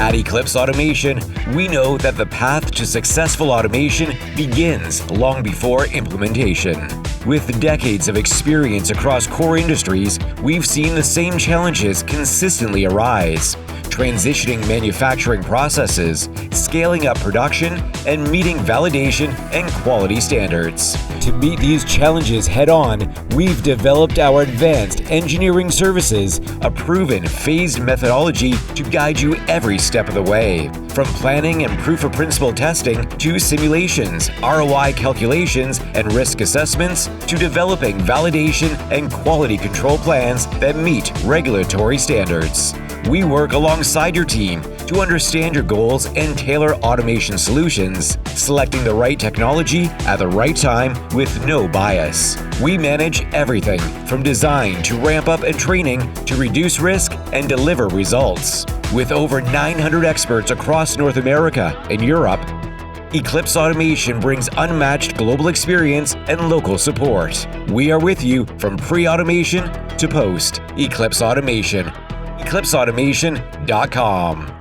At Eclipse Automation, we know that the path to successful automation begins long before implementation. With decades of experience across core industries, we've seen the same challenges consistently arise: transitioning manufacturing processes, scaling up production, and meeting validation and quality standards. To meet these challenges head-on, we've developed our advanced engineering services, a proven phased methodology to guide you every step of the way. From planning and proof of principle testing to simulations, ROI calculations, and risk assessments, to developing validation and quality control plans that meet regulatory standards. We work alongside your team to understand your goals and tailor automation solutions, selecting the right technology at the right time with no bias. We manage everything from design to ramp up and training to reduce risk and deliver results. With over 900 experts across North America and Europe, Eclipse Automation brings unmatched global experience and local support. We are with you from pre-automation to post. Eclipse Automation. EclipseAutomation.com.